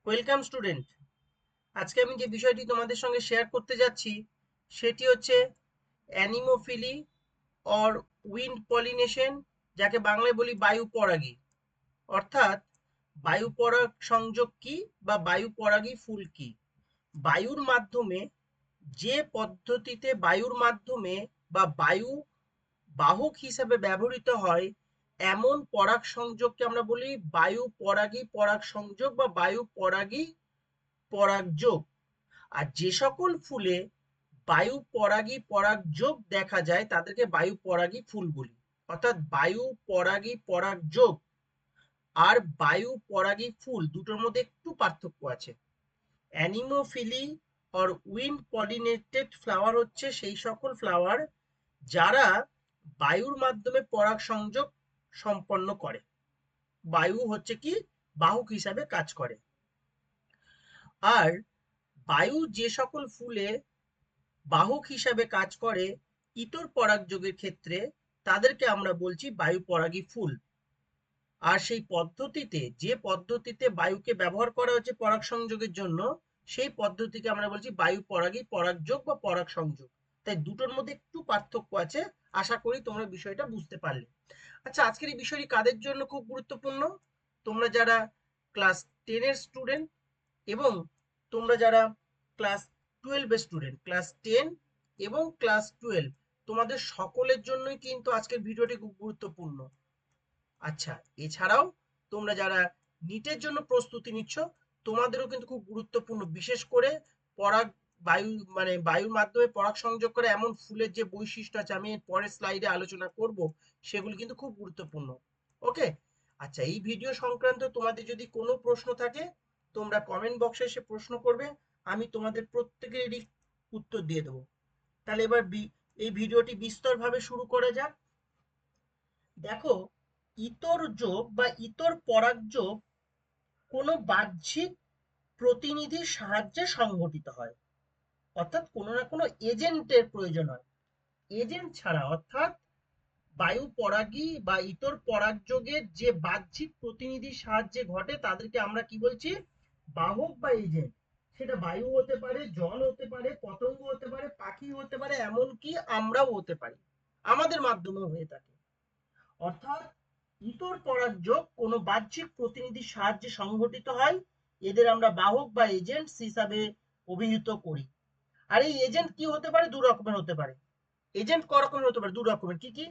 Welcome student. আজকে আমি যে বিষয়টি তোমাদের সঙ্গে শেয়ার করতে যাচ্ছি সেটি হচ্ছে অ্যানিমোফিলি অর উইন্ড পলিনেশন, যাকে বাংলায় বলি বায়ু পরাগী। অর্থাৎ বায়ু পরাগ সংযোগ কি বা বায়ু পরাগী ফুল কি। বায়ুর মাধ্যমে যে পদ্ধতিতে বায়ুর মাধ্যমে বা বায়ু বাহক হিসাবে ব্যবহৃত হয় এমন পরাগ সংযোগকে আমরা বলি বায়ু পরাগী পরাগ সংযোগ বা বায়ু পরাগী পরাগযোগ। আর যে সকল ফুলে বায়ু পরাগী পরাগযোগ দেখা যায় তাদেরকে বায়ু পরাগী ফুল বলি। অর্থাৎ বায়ু পরাগী পরাগযোগ আর বায়ু পরাগী ফুল দুটোর মধ্যে একটু পার্থক্য আছে। অ্যানিমোফিলি অর উইন্ড পলিনেটেড ফ্লাওয়ার হচ্ছে সেই সকল ফ্লাওয়ার যারা বায়ুর মাধ্যমে পরাগ সংযোগ সম্পন্ন করে। বায়ু হচ্ছে কি বাহক হিসাবে কাজ করে। আর বায়ু যে সকল ফুলে বাহক হিসাবে কাজ করে ইতর পরাগযোগের ক্ষেত্রে তাদেরকে আমরা বলছি বায়ু পরাগী ফুল। আর সেই পদ্ধতিতে যে পদ্ধতিতে বায়ুকে ব্যবহার করা হচ্ছে পরাগ সংযোগের জন্য সেই পদ্ধতিকে আমরা বলছি বায়ু পরাগী পরাগযোগ বা পরাগ সংযোগ। তাই দুটোর মধ্যে একটু পার্থক্য আছে। আশা করি তোমরা বিষয়টা বুঝতে পারলে। আচ্ছা, আজকের এই বিষয়টি কাদের জন্য খুব গুরুত্বপূর্ণ? তোমরা যারা ক্লাস 10 এর স্টুডেন্ট এবং তোমরা যারা ক্লাস 12 এর স্টুডেন্ট, ক্লাস 10 এবং ক্লাস 12 তোমাদের সকলের জন্যই কিন্তু আজকের ভিডিওটি খুব গুরুত্বপূর্ণ। আচ্ছা, এছাড়াও তোমরা যারা নিটের জন্য প্রস্তুতি নিচ্ছ তোমাদেরও কিন্তু খুব গুরুত্বপূর্ণ। বিশেষ করে পরাগ বায়ু বায়ুর মাধ্যমে পরাগ সংযোগ করে এমন ফুলের যে বৈশিষ্ট্য আছে, আমি পরের স্লাইডে আলোচনা করব, সেগুলি কিন্তু খুব গুরুত্বপূর্ণ। ওকে। আচ্ছা, এই ভিডিও সংক্রান্ত তোমাদের যদি কোনো প্রশ্ন থাকে তোমরা কমেন্ট বক্সে এসে প্রশ্ন করবে, আমি তোমাদের প্রত্যেকেরই উত্তর দিয়ে দেবো। তাহলে এবার এই ভিডিওটি বিস্তরভাবে শুরু করা যাক। দেখো, ইতর যোগ বা ইতর পরাগযোগ কোনো বাহ্যিক প্রতিনিধির সাহায্যে সংঘটিত হয়। অর্থাৎ কোনো না কোনো এজেন্টের প্রয়োজন হয়। এজেন্ট ছাড়া অর্থাৎ বায়ু পরাগী বা ইতর পরাগযোগের যে বাহ্যিক প্রতিনিধির সাহায্যে ঘটে তাদেরকে আমরা কি বলছি? বাহক বা এজেন্ট। সেটা বায়ু হতে পারে, জল হতে পারে, পতঙ্গ হতে পারে, পাখি হতে পারে, এমনকি আমরাও হতে পারি, আমাদের মাধ্যমেও হয়ে থাকে। অর্থাৎ ইতর পরাগযোগ কোনো বাহ্যিক প্রতিনিধির সাহায্যে সংঘটিত হয়। এদের আমরা বাহক বা এজেন্টস হিসাবে অভিহিত করি। আর এই এজেন্ট কি হতে পারে? দু রকমের হতে পারে। এজেন্ট ক রকমের হতে পারে? দু রকমের। কি কি?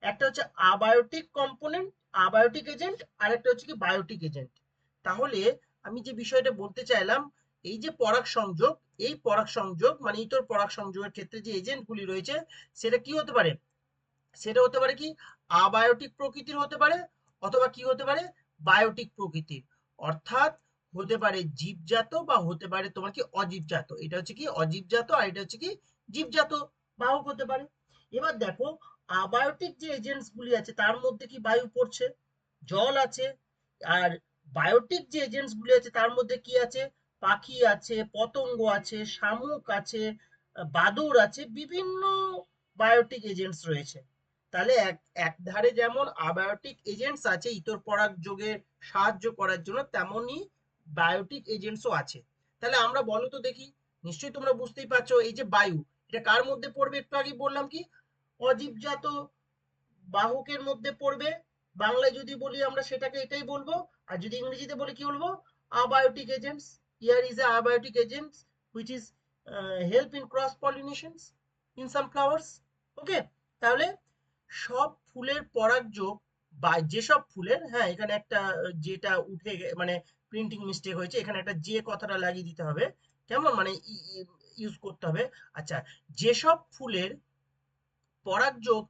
একটা হচ্ছে আবায়োটিক কম্পোনেন্ট, আবায়োটিক এজেন্ট, আর একটা হচ্ছে কি বায়োটিক এজেন্ট। তাহলে আমি যে বিষয়টা বলতে চাইলাম, এই যে পরাগ সংযোগ, এই পরাগ সংযোগ মানে ইতর পরাগ সংযোগের ক্ষেত্রে যে এজেন্টগুলি রয়েছে সেটা কি হতে পারে? সেটা হতে পারে কি আবায়োটিক প্রকৃতির হতে পারে, অথবা কি হতে পারে বায়োটিক প্রকৃতির। অর্থাৎ হতে পারে জীবজাত বা হতে পারে তোমার কি অজীবজাত। এটা হচ্ছে কি অজীবজাত আর এটা হচ্ছে কি জীবজাত বাহক হতে পারে। এবার দেখো, আবায়োটিক যে এজেন্টস গুলি আছে তার মধ্যে কি বায়ু পড়ছে, জল আছে। আর বায়োটিক যে এজেন্টস গুলি আছে তার মধ্যে কি আছে? পাখি আছে, পতঙ্গ আছে, শামুক আছে, বাদুড় আছে, বিভিন্ন বায়োটিক এজেন্টস রয়েছে। তাহলে এক ধারে যেমন আবায়োটিক এজেন্টস আছে ইতর পরাগ যোগে সাহায্য করার জন্য, তেমনি বায়োটিক এজেন্টসও আছে। তাহলে আমরা বলো তো দেখি, নিশ্চয়ই তোমরা বুঝতেই পারছো এই যে বায়ু, এটা কার মধ্যে পড়বে? একটু আগে বললাম কি অজীবজাত বাহকের মধ্যে পড়বে। বাংলায় যদি বলি আমরা সেটাকে এটাই বলবো। আর যদি ইংরেজিতে বলি কি বলবো? Abiotic agents. Here is a abiotic agents which is help in cross pollinations in some flowers. Okay. তাহলে সব ফুলের পরাগযোগ বা যেসব ফুলের, হ্যাঁ এখানে একটা যেটা উঠে মানে প্রিন্টিং মিস্টেক হয়েছে, এখানে একটা যে কথাটা লাগিয়ে দিতে হবে, কেমন মানে ইউজ করতে হবে। আচ্ছা, যেসব ফুলের পরাগযোগ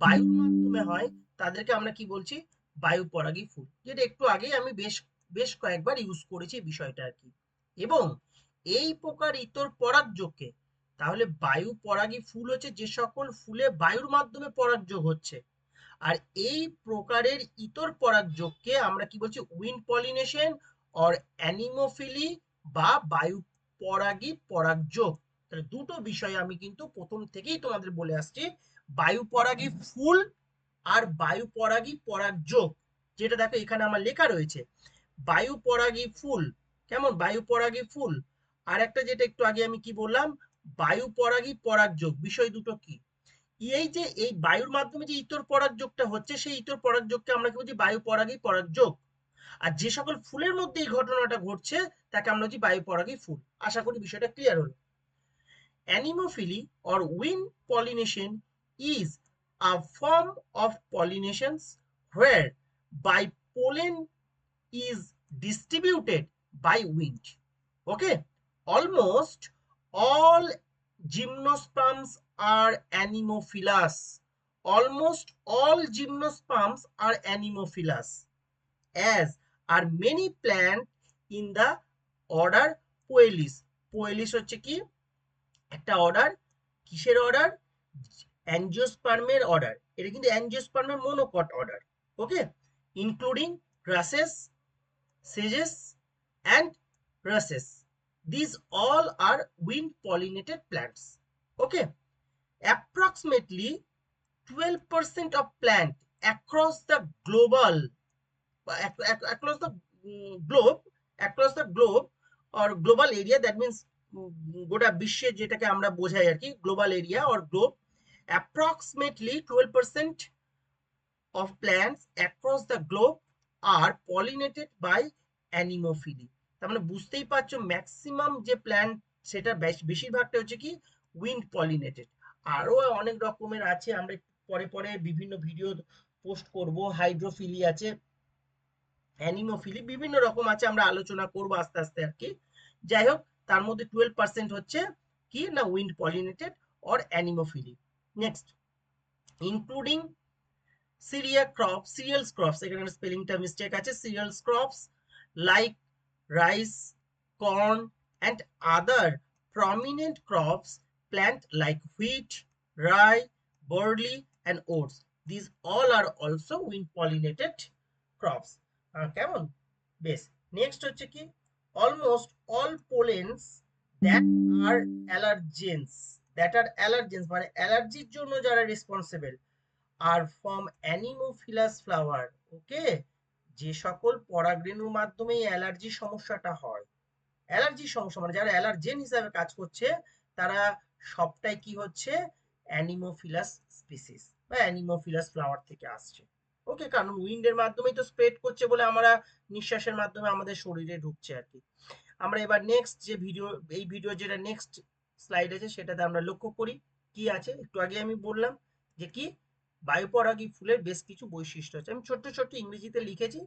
বায়ুর মাধ্যমে হয় তাদেরকে আমরা কি বলছি? বায়ু পরাগী ফুল। যেটা একটু আগেই আমি বেশ বেশ কয়েকবার ইউজ করেছি বিষয়টা আর কি। এবং এই প্রকার ইতর পরাগযোগকে, তাহলে বায়ু পরাগী ফুল হচ্ছে যে সকল ফুলে বায়ুর মাধ্যমে পরাগযোগ হচ্ছে। আর এই প্রকারের ইতর পরাগযোগকে আমরা কি বলছি? উইন্ড পলিনেশন অর অ্যানিমোফিলি বা বায়ু পরাগী পরাগযোগ। তাহলে দুটো বিষয় আমি কিন্তু প্রথম থেকেই তোমাদের বলে আসছি, বায়ু পরাগী ফুল আর বায়ু পরাগী পরাগযোগ। যেটা দেখো এখানে আমার লেখা রয়েছে বায়ু পরাগী ফুল কেমন, বায়ু পরাগী ফুল। আর একটা যেটা একটু আগে আমি কি বললাম, বায়ু পরাগী পরাগযোগ, বিষয় দুটো কি, এই যে এই বায়ুর মাধ্যমে যে ইতর পরাগযোগটা হচ্ছে, সেই ইতর পরাগযোগকে আমরা কি বলছি, বায়ু পরাগী পরাগযোগ। আর যে সকল ফুলের মধ্যে এই ঘটনাটা ঘটছে তাকে আমরা বলছি বায়ু পরাগী ফুল। আশা করি বিষয়টা ক্লিয়ার হলো। Anemophily or wind pollination is a form of pollination where by pollen is distributed by wind. Okay, almost all gymnosperms are anemophilous. Almost all gymnosperms are anemophilous, as are many plants in the order Poelis. Poelis হচ্ছে কি একটা order, কিসের order, অ্যাঞ্জিওস্পার্মের order, এটা কিন্তু অ্যাঞ্জিওস্পার্মের monocot order. Okay, including grasses, সেজেস and rushes, these all are wind pollinated plants. Okay, approximately 12% of plant across the global, across the globe, across the globe or global area, that means গোটা বিশ্বে যেটাকে আমরা বোঝাই আর কি, global area or globe, approximately 12% of plants across the globe are pollinated by anemophily। তার মানে বুঝতেই পারছো ম্যাক্সিমাম যে প্ল্যান্ট সেটা বেশিরভাগটা হচ্ছে কি উইন্ড পলিনেটেড। আরো অনেক রকমের আছে, আমরা পরে পরে বিভিন্ন ভিডিও পোস্ট করব, হাইড্রোফিলি আছে, অ্যানিমোফিলি, বিভিন্ন রকম আছে, আমরা আলোচনা করবো আস্তে আস্তে আর কি। যাই হোক, তার মধ্যে 12% হচ্ছে কি না wind pollinated or anemophily. Next, including cereals crops, এখানে স্পেলিংটা মিস্টেক আছে, cereals crops like rice, corn and other prominent crops, plant like wheat, rye, barley and oats, these all are also wind pollinated crops। কেমন, বেশ। Next হচ্ছে কি, almost all pollens that are allergens, মানে অ্যালার্জির জন্য যারা responsible, আর from anemophilous flower. Okay, যে সকল পরাগরেণুর মাধ্যমে অ্যালার্জি সমস্যাটা হয়, অ্যালার্জি সমস্যা মানে যারা অ্যালার্জেন হিসাবে কাজ করছে, তারা সবটাই কি হচ্ছে, অ্যানিমোফিলাস স্পিসিস বা অ্যানিমোফিলাস ফ্লাওয়ার থেকে আসছে। ওকে, কারণ উইন্ডের মাধ্যমেই তো স্প্রেড করছে বলে আমরা নিঃশ্বাসের মাধ্যমে আমাদের শরীরে ঢুকছে আর কি। আমরা এবার নেক্সট যে ভিডিও, এই ভিডিও যেটা নেক্সট স্লাইড আছে সেটাতে আমরা লক্ষ্য করি কি আছে। একটু আগে আমি বললাম যে কি বায়ুপরাগী ফুলের বেশ কিছু বৈশিষ্ট্য আছে, আমি ছোট্ট ছোট্ট ইংরেজিতে লিখেছি,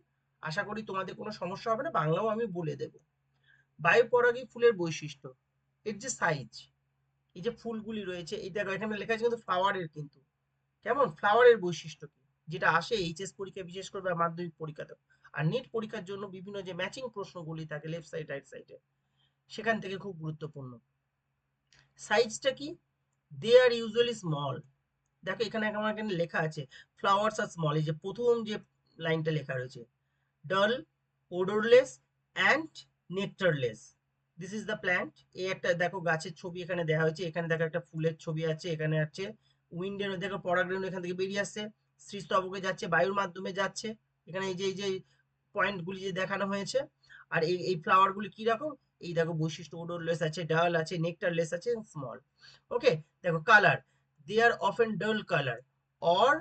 আশা করি তোমাদের কোনো সমস্যা হবে না, বাংলাও আমি বলে দেব। বায়ুপরাগী ফুলের বৈশিষ্ট্য, এর যে সাইজ, এই যে ফুলগুলি রয়েছে, এই দেখো এখানে লেখা আছে কিন্তু ফ্লাওয়ারের, কিন্তু কেমন ফ্লাওয়ারের বৈশিষ্ট্য কি, যেটা আসে এইচএস পরীক্ষা বিশেষ করে বা মাধ্যমিক পরীক্ষাতে, আর নিট পরীক্ষার জন্য বিভিন্ন যে ম্যাচিং প্রশ্নগুলি থাকে লেফট সাইড রাইট সাইডে, সেখান থেকে খুব গুরুত্বপূর্ণ। সাইজটা কি, দে আর ইউজুয়ালি স্মল, দেখো এখানে আমার এখানে লেখা আছে ফ্লাওয়ার্স আর স্মল, এই যে প্রথম যে লাইনটা লেখা রয়েছে, dull, odourless and nectarless, this is the plant. এই একটা দেখো গাছের ছবি এখানে দেওয়া হয়েছে, এখানে দেখো একটা ফুলের ছবি আছে, এখানে আছে উইন্ডের, দেখো পরাগরেণু এখান থেকে বেরিয়ে আসছে, শ্রীস্তবকে যাচ্ছে, বায়ুর মাধ্যমে যাচ্ছে, এখানে এই যে পয়েন্টগুলি যে দেখানো হয়েছে। আর এই ফ্লাওয়ারগুলি কি রকম, এই দেখো বৈশিষ্ট্য, ওডরলেস আছে, ডাল আছে, নেক্টারলেস আছে, স্মল। ওকে, দেখো কালার, দে আর অফেন ডাল colour or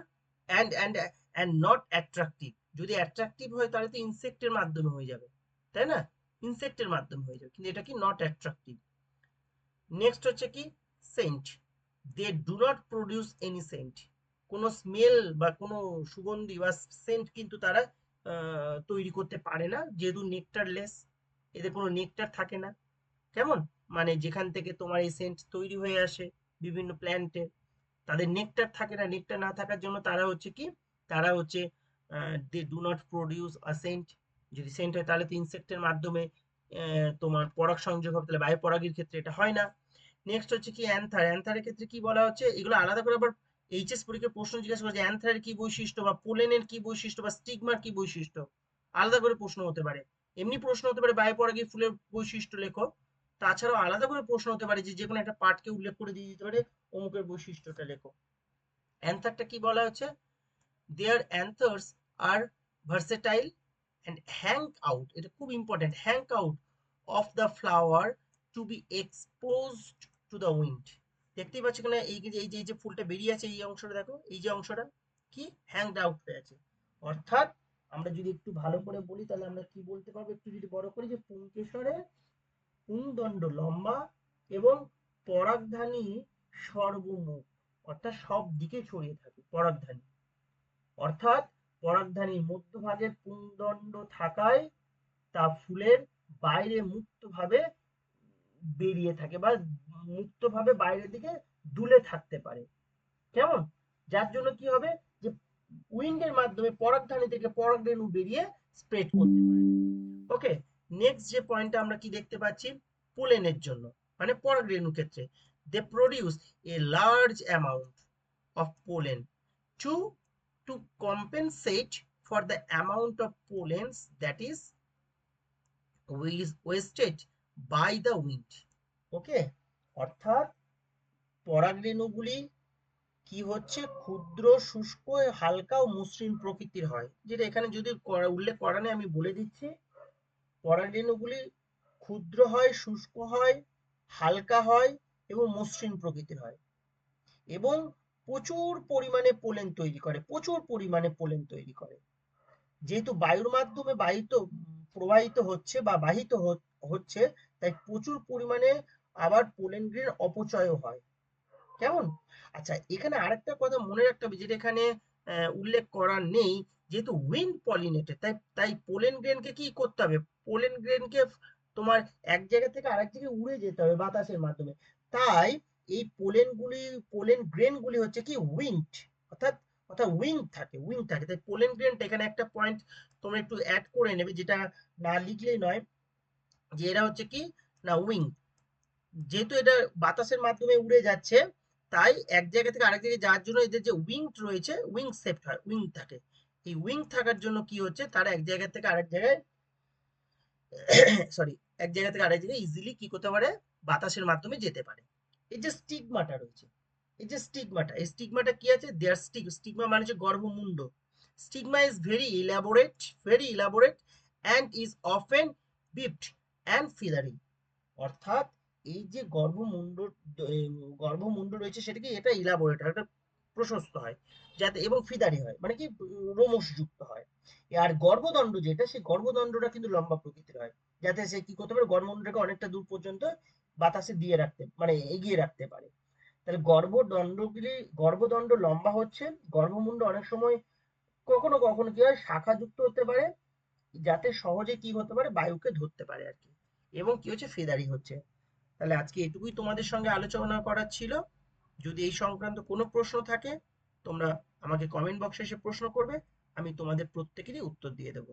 and not attractive, যদি অ্যাট্রাকটিভ হয় তাহলে তো ইনসেক্টের মাধ্যমে হয়ে যাবে, তাই না, ইনসেক্টের মাধ্যমে হয়ে যাবে, কিন্তু এটা কি নট অ্যাট্রাকটিভ। নেক্সট হচ্ছে কি scent, they do not produce any scent, কোনো স্মেল বা কোনো সুগন্ধি বা সেন্ট কিন্তু তারা তৈরি করতে পারে না, যেহেতু নেকটারলেস, এদের কোনো নেকটার থাকে না। কেমন, মানে যেখান থেকে তোমার এই সেন্ট তৈরি হয়ে আসে বিভিন্ন প্ল্যান্টে, তাদের নেকটার থাকে না, নেকটার না থাকার জন্য তারা হচ্ছে কি, তারা হচ্ছে they do not produce a scent, যদি সেন্ট হয় তাহলে তো ইনসেক্টের মাধ্যমে তোমার পরাগ সংযোগ হবে, তাহলে বায়ু পরাগীর ক্ষেত্রে এটা হয় না। নেক্সট হচ্ছে কি অ্যান্থার, অ্যান্থারের ক্ষেত্রে কি বলা হচ্ছে, এগুলো আলাদা করে আবার এইচএস পরীক্ষার প্রশ্ন জিজ্ঞাসা করেছে, অ্যান্থারের কি বৈশিষ্ট্য বা পোলেনের কি বৈশিষ্ট্য বা স্টিগমার কি বৈশিষ্ট্য, আলাদা করে প্রশ্ন হতে পারে। এমনি প্রশ্ন হতে পারে বায়ু পরাগী ফুলের বৈশিষ্ট্য লেখো, তাছাড়াও আলাদা করে প্রশ্ন হতে পারে যে কোনো একটা পার্টকে উল্লেখ করে দিয়ে দিতে পারে, অমুকের বৈশিষ্ট্যটা লেখো। অ্যান্থারটা কি বলা হচ্ছে, দেয়ার অ্যান্থার্স আর ভার্সেটাইল অ্যান্ড হ্যাং আউট, এটা খুব important, hang out of the flower to be exposed to the wind. দেখতেই পাচ্ছ এখানে এই যে ফুলটা বেরিয়ে আছে, এই অংশটা দেখো, এই যে অংশটা কি হ্যাংড আউট হয়ে আছে। অর্থাৎ আমরা যদি একটু ভালো করে বলি তাহলে আমরা কি বলতে পারবো, একটু যদি বড় করি, যে পুংকেশরে পুংদণ্ড লম্বা এবং পরাগধানী সর্বমুখ, অর্থাৎ সব দিকে ছড়িয়ে থাকে পরাগধানী। অর্থাৎ পরাগধানীর মধ্যভাগে পুংদণ্ড থাকায় তা ফুলের বাইরে মুক্তভাবে বেরিয়ে থাকে বা মুক্তভাবে বাইরের দিকে দুলে থাকতে পারে। কেমন? যার জন্য কি হবে, যে উইন্ডের মাধ্যমে পরাগধানী থেকে পরাগরেণু বেরিয়ে স্প্রেড করতে পারে। ওকে, নেক্সট যে পয়েন্টটা আমরা কি দেখতে পাচ্ছি, পোলেনের জন্য মানে পরাগরেণু ক্ষেত্রে, they produce a large amount of pollen to to compensate for the amount of pollens that is wasted by the wind. Okay, অর্থাৎ পরাগরেণুগুলি কি হচ্ছে, ক্ষুদ্র, শুষ্ক, হালকা ও মসৃণ প্রকৃতির হয়, যেটা এখানে যদি উল্লেখ করা নেই আমি বলে দিচ্ছি। পরাগরেণুগুলি ক্ষুদ্র হয়, শুষ্ক হয়, হালকা হয় এবং মসৃণ প্রকৃতির হয় এবং প্রচুর পরিমাণে পোলেন তৈরি করে, প্রচুর পরিমাণে পোলেন তৈরি করে। যেহেতু বায়ুর মাধ্যমে প্রবাহিত হচ্ছে বা বাহিত হচ্ছে, তাই প্রচুর পরিমাণে আবার পোলেন গ্রেন অপচয়ও হয়। কেমন? আচ্ছা, এখানে আরেকটা কথা মনে রাখতে হবে যেটা এখানে উল্লেখ করা নেই, যেহেতু উইন্ড পলিনেটেড, তাই পোলেন গ্রেনকে কি করতে হবে, পোলেন গ্রেনকে তোমার এক জায়গা থেকে আরেক জায়গায় উড়ে যেতে হবে বাতাসের মাধ্যমে। তাই এই পোলেন গ্রেনগুলি হচ্ছে কি উইংড, অর্থাৎ অর্থাৎ উইং থাকে। তাই পোলেন গ্রেনটা এখানে একটা পয়েন্ট তোমরা একটু অ্যাড করে নেবে, যেটা না লিখলেই নয়, যে এরা হচ্ছে কি না উইং। যেহেতু এটা বাতাসের মাধ্যমে উড়ে যাচ্ছে, তাই এক জায়গা থেকে আরেক জায়গায় যাওয়ার জন্য এদের যে উইং রয়েছে, উইং সেপ্ট হয়, উইং থাকে। এই উইং থাকার জন্য কি হচ্ছে, তারা এক জায়গা থেকে আরেক জায়গায় সরি এক জায়গা থেকে আরেক জায়গায় ইজিলি কি করতে পারে, বাতাসের মাধ্যমে যেতে পারে। এই যে স্টিগমাটা রয়েছে, এই স্টিগমাটা কি আছে, দেয়ার স্টিগমা মানে হচ্ছে গর্ভমুণ্ড। Stigma is very elaborate and is often bifid and feathery. অর্থাৎ এই যে গর্ভমুণ্ড রয়েছে সেটা কি, এটা ইলাবোরেট হয়, এটা প্রশস্ত হয় যাতে, এবং ফিদারি হয় মানে কি রোমশযুক্ত হয়। আর গর্ভদণ্ড যেটা, সেই গর্ভদণ্ডটা কিন্তু লম্বা প্রকৃতির হয়, যাতে সে কি করতে পারে, গর্ভমুণ্ডটাকে অনেকটা দূর পর্যন্ত বাতাসে দিয়ে রাখতে মানে এগিয়ে রাখতে পারে। তাহলে গর্ভদণ্ড লম্বা হচ্ছে, গর্ভমুণ্ড অনেক সময় কখনো কখনো কি হয় শাখাযুক্ত হতে পারে, যাতে সহজে কি হতে পারে, বায়ুকে ধরতে পারে আর কি, এবং কি হচ্ছে ফেদারি হচ্ছে। তাহলে আজকে এটুকুই তোমাদের সঙ্গে আলোচনা করার ছিল। যদি এই সংক্রান্ত কোনো প্রশ্ন থাকে তোমরা আমাকে কমেন্ট বক্সে এসে প্রশ্ন করবে, আমি তোমাদের প্রত্যেকেরই উত্তর দিয়ে দেবো।